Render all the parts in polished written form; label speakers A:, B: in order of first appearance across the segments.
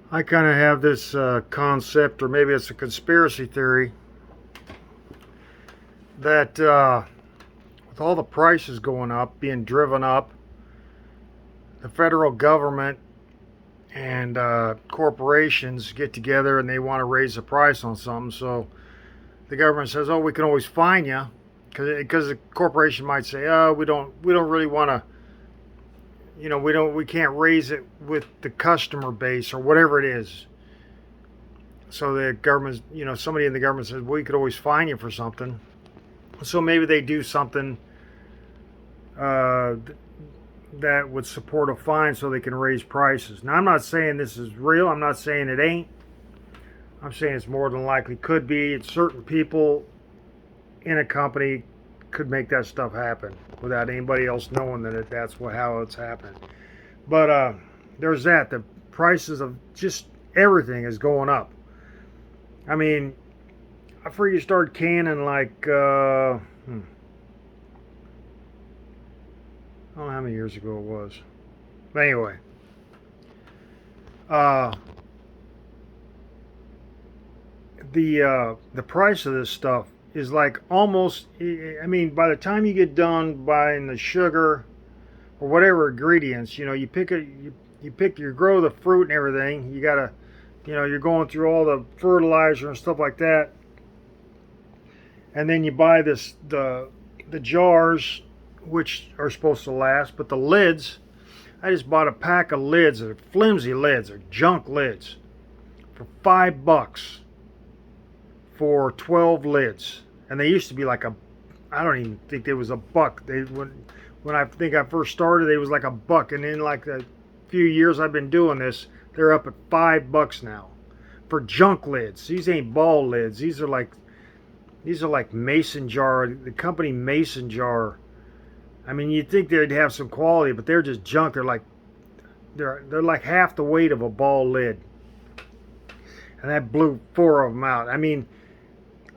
A: I kind of have this concept, or maybe it's a conspiracy theory, that with all the prices going up, being driven up, the federal government and corporations get together and they want to raise the price on something. So the government says, "Oh, we can always fine you," because the corporation might say, "Oh, we don't really want to." We can't raise it with the customer base or whatever it is. So the government, somebody in the government says, well, we could always fine you for something. So maybe they do something uh, that would support a fine so they can raise prices. Now, I'm not saying this is real. I'm not saying it ain't. I'm saying it's more than likely could be. It's certain people in a company could make that stuff happen without anybody else knowing that how it's happening. But there's that. The prices of just everything is going up. I mean, I figured you start canning like I don't know how many years ago it was. But anyway, uh, the price of this stuff is like almost. I mean, by the time you get done buying the sugar or whatever ingredients, you pick it. You grow the fruit and everything. You gotta, you're going through all the fertilizer and stuff like that, and then you buy the jars, which are supposed to last, but the lids. I just bought a pack of lids. They're flimsy lids. They're junk lids for $5 for 12 lids, and they used to be like a. I don't even think they was a buck. When I think I first started, it was like a buck, and in like a few years I've been doing this, they're up at $5 now for junk lids. These ain't ball lids. These are like mason jar. The company Mason Jar. I mean, you'd think they'd have some quality, but they're just junk. They're like half the weight of a ball lid, and that blew four of them out. I mean,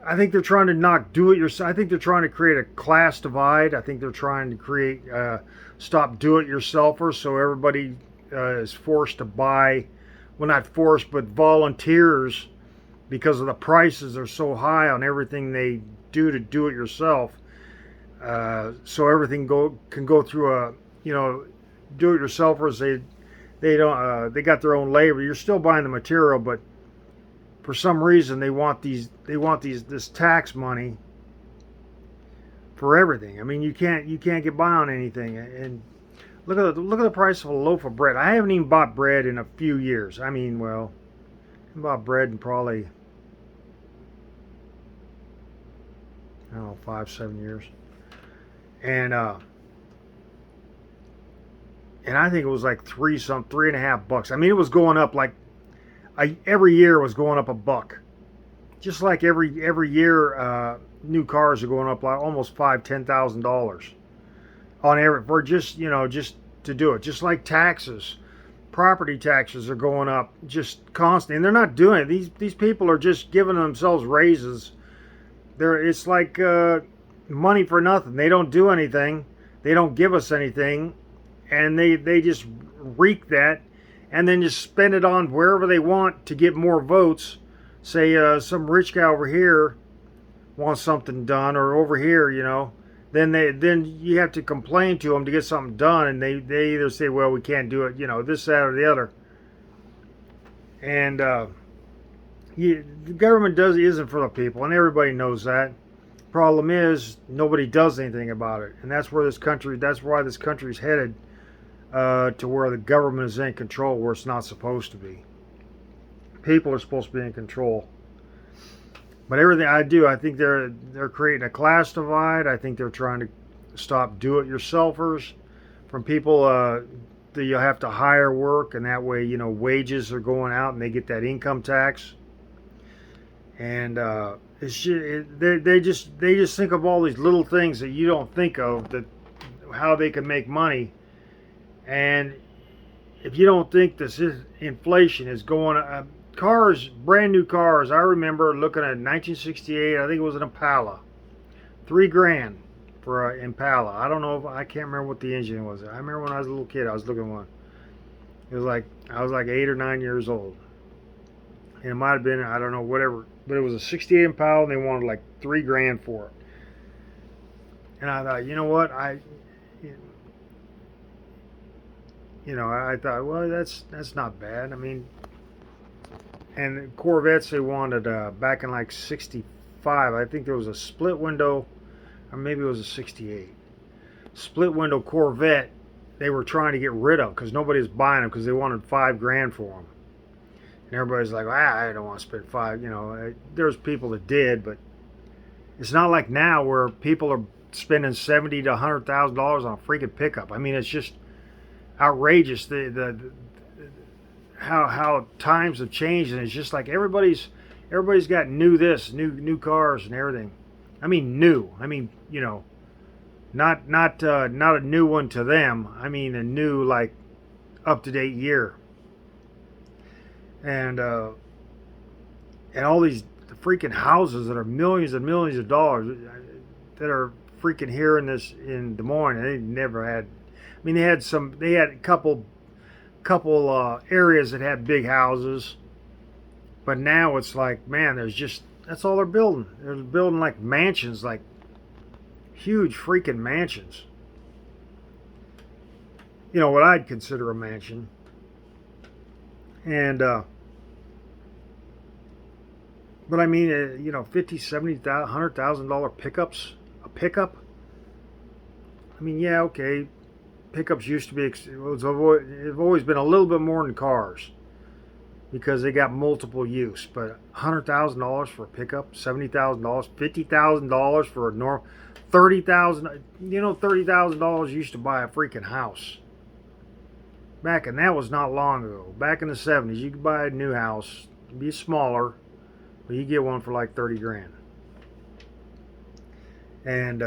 A: I think they're trying to knock do it yourself. I think they're trying to create a class divide. I think they're trying to create stop do it yourselfers, so everybody is forced to buy. Well, not forced, but volunteers because of the prices are so high on everything they do it yourself. So everything can go through a do it yourselfers. They don't they got their own labor. You're still buying the material, but for some reason they want this tax money for everything. I mean, you can't get by on anything. And look at the price of a loaf of bread. I haven't even bought bread in a few years. I mean, well, I bought bread in probably, I don't know, 5 7 years. And I think it was like 3.5 bucks. I mean, it was going up like every year was going up a buck. Just like every year, new cars are going up like almost $5,000-$10,000 on every for just to do it. Just like taxes, property taxes are going up just constantly, and they're not doing it. These people are just giving themselves raises. It's like money for nothing. They don't do anything. They don't give us anything, and they just wreak that, and then just spend it on wherever they want to get more votes. Say some rich guy over here wants something done, or over here, then you have to complain to them to get something done, and they either say, well, we can't do it, this, that, or the other. And the government isn't for the people, and everybody knows that. Problem is, nobody does anything about it, and that's why this country's headed to where the government is in control, where it's not supposed to be. People are supposed to be in control. But everything I do, I think they're creating a class divide. I think they're trying to stop do-it-yourselfers from people that you have to hire work, and that way, wages are going out and they get that income tax. And they just think of all these little things that you don't think of, that how they can make money. And if you don't think this inflation is going, cars, brand new cars. I remember looking at 1968. I think it was an Impala, $3,000 for an Impala. I can't remember what the engine was. I remember when I was a little kid, I was looking at one. It was like I was like 8 or 9 years old. and it might have been, I don't know, whatever, but it was a 68 Impala, and they wanted like $3,000 for it. And I thought, you know what, I thought, well, that's not bad. I mean, and Corvettes they wanted back in like '65. I think there was a split window, or maybe it was a '68 split window Corvette. They were trying to get rid of because nobody was buying them because they wanted $5,000 for them. And everybody's like, I don't want to spend five. There's people that did, but it's not like now where people are spending $70,000 to $100,000 on a freaking pickup. I mean, it's just outrageous. The how times have changed, and it's just like everybody's got new cars and everything. I mean, new. I mean, not a new one to them. I mean, a new, like, up to date year. And all these freaking houses that are millions and millions of dollars that are freaking here in Des Moines. They never had. I mean, they had a couple areas that had big houses, but now it's like, man, that's all they're building. They're building like mansions, like huge freaking mansions. What I'd consider a mansion. And but I mean, $50,000, $70,000, $100,000 pickups. A pickup. I mean, yeah, okay. Pickups used to be, they've always been a little bit more than cars because they got multiple use. But $100,000 for a pickup, $70,000, $50,000 for a normal, $30,000. $30,000 used to buy a freaking house. And that was not long ago. Back in the '70s, you could buy a new house, be smaller, but you get one for like $30,000. And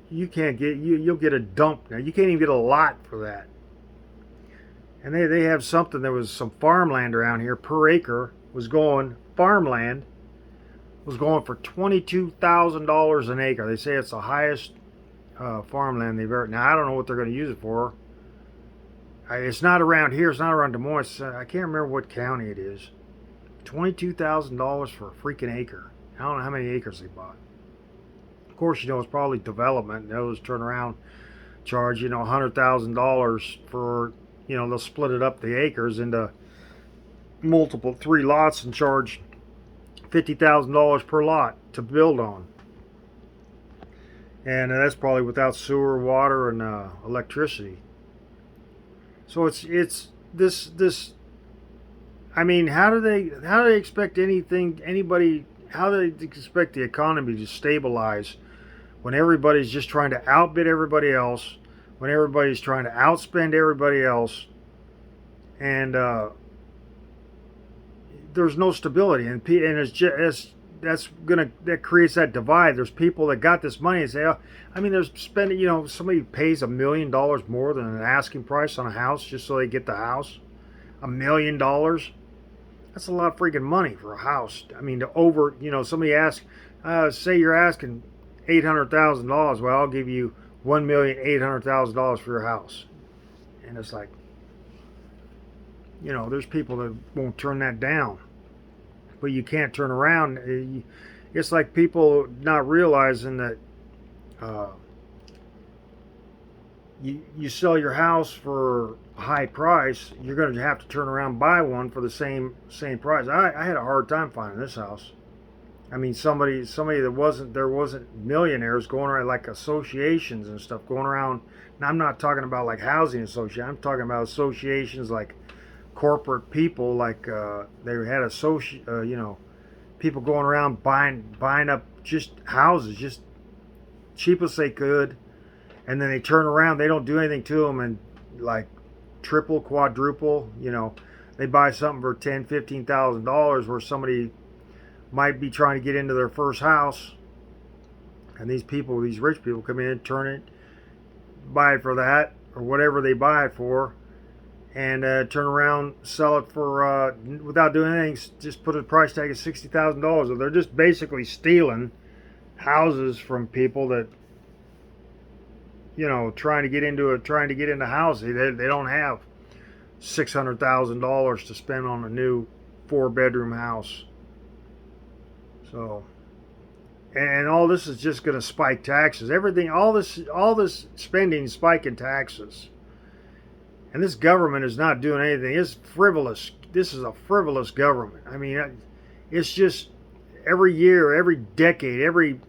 A: you'll get a dump now. You can't even get a lot for that. And they have something. There was some farmland around here per acre farmland was going for $22,000 an acre. They say it's the highest farmland they've ever. Now I don't know what they're going to use it for. It's not around here. It's not around Des Moines. I can't remember what county it is. $22,000 for a freaking acre. I don't know how many acres they bought. Of course, it's probably development. Those turn around, charge $100,000 for they'll split it up the acres into multiple 3 lots and charge $50,000 per lot to build on. And that's probably without sewer, water, and electricity. So it's this. I mean, how do they expect anybody? How do they expect the economy to stabilize when everybody's just trying to outbid everybody else, when everybody's trying to outspend everybody else, and there's no stability, and that creates that divide. There's people that got this money and say, they're spending, somebody pays $1 million more than an asking price on a house just so they get the house. $1 million. That's a lot of freaking money for a house. I mean, somebody asks, say you're asking $800,000. Well, I'll give you $1,800,000 for your house. And it's like, there's people that won't turn that down. But you can't turn around. It's like people not realizing that you sell your house for a high price, you're going to have to turn around and buy one for the same price. I had a hard time finding this house. I mean, somebody that wasn't millionaires going around, like associations and stuff going around. Now, I'm not talking about like housing associations. I'm talking about associations like corporate people, like they had people going around buying up just houses, just cheap as they could, and then they turn around, they don't do anything to them, and like triple, quadruple, they buy something for $10,000-$15,000 where somebody might be trying to get into their first house, and these rich people come in, turn it, buy it for that or whatever they buy it for, and turn around, sell it for without doing anything, just put a price tag of $60,000. So they're just basically stealing houses from people that trying to get into housing they don't have. $600,000 to spend on a new 4-bedroom house. So, and all this is just going to spike taxes. Everything, all this spending, spiking taxes. And this government is not doing anything. It's frivolous. This is a frivolous government. I mean, it's just every year, every decade, every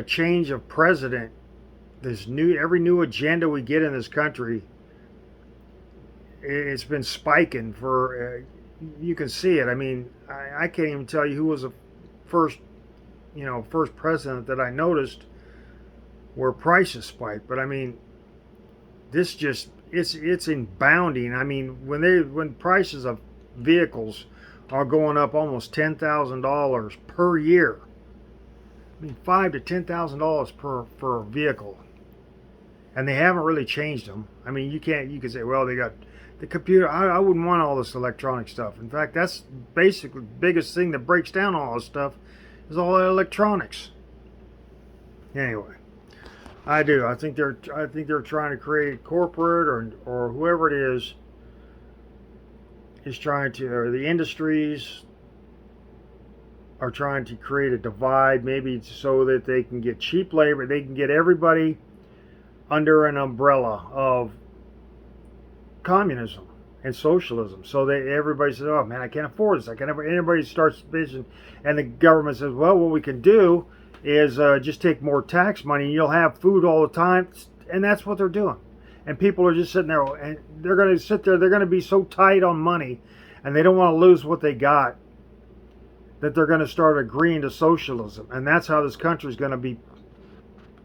A: change of president, every new agenda we get in this country, it's been spiking for. You can see it. I mean, I can't even tell you who was the first, first president that I noticed where prices spiked. But I mean, this just it's in bounding. I mean, when prices of vehicles are going up almost $10,000 per year. I mean, $5,000 to $10,000 per vehicle, and they haven't really changed them. I mean, you can say, well, they got the computer. I wouldn't want all this electronic stuff. In fact, that's basically the biggest thing that breaks down all this stuff is all the electronics. Anyway, I do. I think they're trying to create corporate or whoever it is trying to, or the industries are trying to create a divide, maybe so that they can get cheap labor. They can get everybody under an umbrella of communism and socialism. So that everybody says, "Oh man, I can't afford this. I can never." Anybody starts bitching, and the government says, "Well, what we can do is just take more tax money, and you'll have food all the time." And that's what they're doing. And people are just sitting there, and they're going to sit there. They're going to be so tight on money, and they don't want to lose what they got, that they're going to start agreeing to socialism. And that's how this country is going to be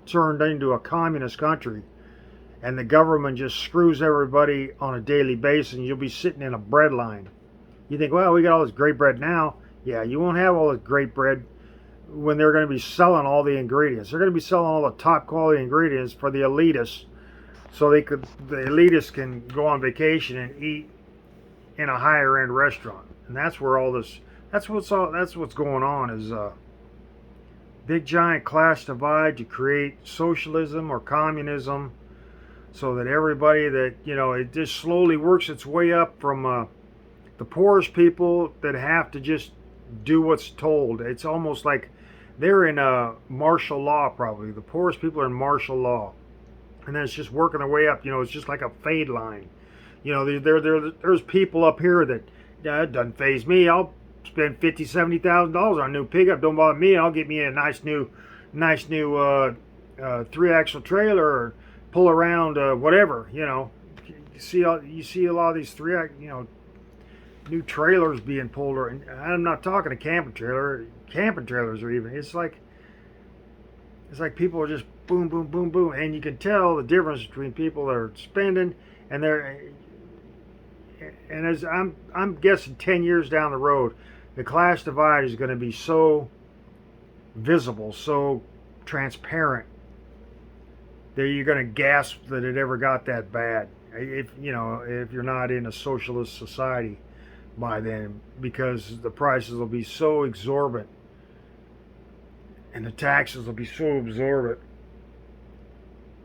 A: turned into a communist country. And the government just screws everybody on a daily basis, and you'll be sitting in a bread line. You think, well, we got all this great bread now. Yeah, you won't have all this great bread when they're going to be selling all the ingredients. They're going to be selling all the top quality ingredients for the elitists, so the elitists can go on vacation and eat in a higher end restaurant. And that's where all this, that's what's going on, is big giant class divide to create socialism or communism, so that everybody that, it just slowly works its way up from the poorest people that have to just do what's told. It's almost like they're in martial law, probably. The poorest people are in martial law. And then it's just working their way up. It's just like a fade line. There's people up here that, it doesn't faze me. I'll spend $50,000, $70,000 on a new pickup. Don't bother me. I'll get me a nice new 3-axle trailer, or pull around whatever. You see a lot of these new trailers being pulled. And I'm not talking a camping trailer. Camping trailers are even. It's like people are just boom, boom, boom, boom, and you can tell the difference between people that are spending and as I'm guessing 10 years down the road, the class divide is going to be so visible, so transparent, that you're going to gasp that it ever got that bad. If you're not in a socialist society by then, because the prices will be so exorbitant and the taxes will be so exorbitant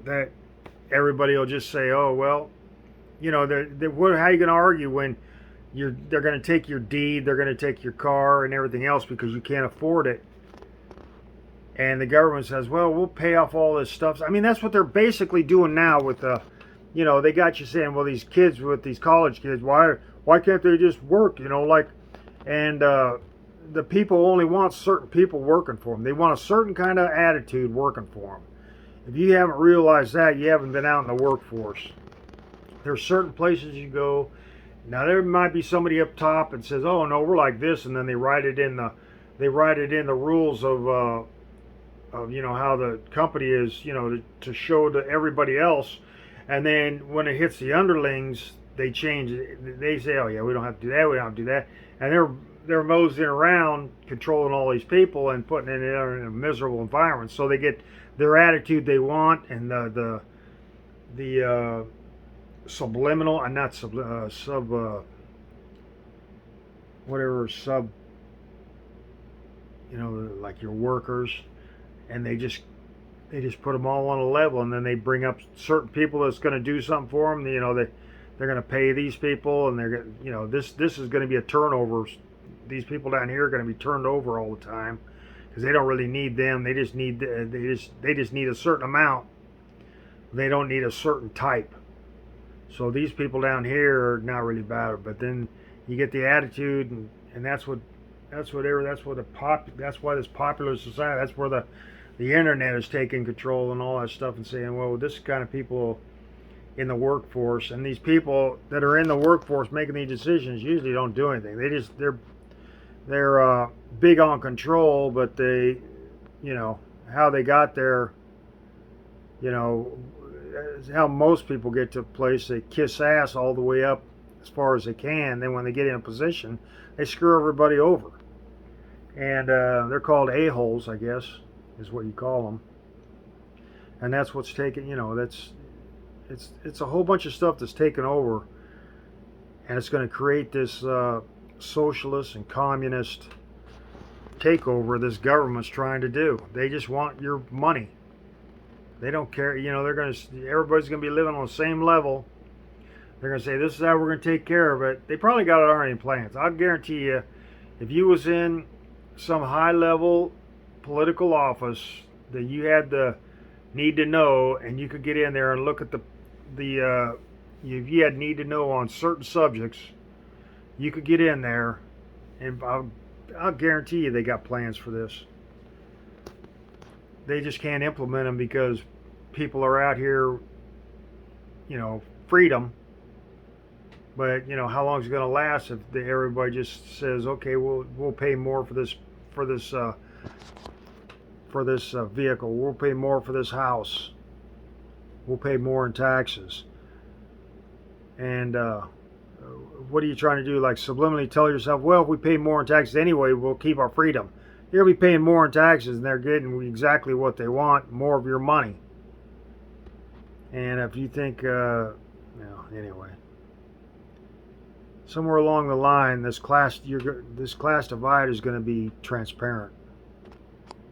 A: that everybody will just say, "Oh well, how are you going to argue when they're going to take your deed, they're going to take your car and everything else because you can't afford it?" And the government says, "Well, we'll pay off all this stuff." I mean, that's what they're basically doing now with they got you saying, well, these kids, with these college kids, why can't they just work? And the people only want certain people working for them. They want a certain kind of attitude working for them. If you haven't realized that, you haven't been out in the workforce. There's certain places you go. Now there might be somebody up top and says, "Oh no, we're like this," and then they write it in the rules of how the company is, to show to everybody else. And then when it hits the underlings, they change it. They say, "Oh yeah, we don't have to do that. We don't have to do that," and they're moseying around controlling all these people and putting it in a miserable environment. So they get their attitude they want, and the subliminal and not like your workers, and they just They just put them all on a level, and then they bring up certain people that's going to do something for them. You know, they're going to pay these people, and they're going, you know, this is going to be a turnover. These people down here are going to be turned over all the time because they don't really need them. They just need they just need a certain amount. They don't need a certain type. So these people down here are not really bad, but then you get the attitude, and that's why this popular society, that's where the internet is taking control and all that stuff, and saying, well, this kind of people in the workforce, and these people that are in the workforce making these decisions usually don't do anything. They're big on control, but they, you know, how they got there, you know, how most people get to a place. They kiss ass all the way up as far as they can. Then when they get in a position, they screw everybody over. And they're called a-holes, I guess, is what you call them. And that's what's taken, you know, it's a whole bunch of stuff that's taken over. And it's going to create this socialist and communist takeover this government's trying to do. They just want your money. They don't care, you know, everybody's going to be living on the same level. They're going to say, this is how we're going to take care of it. They probably got it already in plans. I'll guarantee you, if you was in some high-level political office that you had the need to know, and you could get in there and look at if you had need to know on certain subjects, you could get in there, and I'll guarantee you they got plans for this. They just can't implement them because people are out here, you know, freedom. But you know, how long is it going to last if everybody just says, okay, we'll pay more for this vehicle, we'll pay more for this house, we'll pay more in taxes, and what are you trying to do? Like subliminally tell yourself, well, if we pay more in taxes anyway, we'll keep our freedom. You're going to be paying more in taxes, and they're getting exactly what they want, more of your money. And if you think, anyway, somewhere along the line, this class divide is going to be transparent.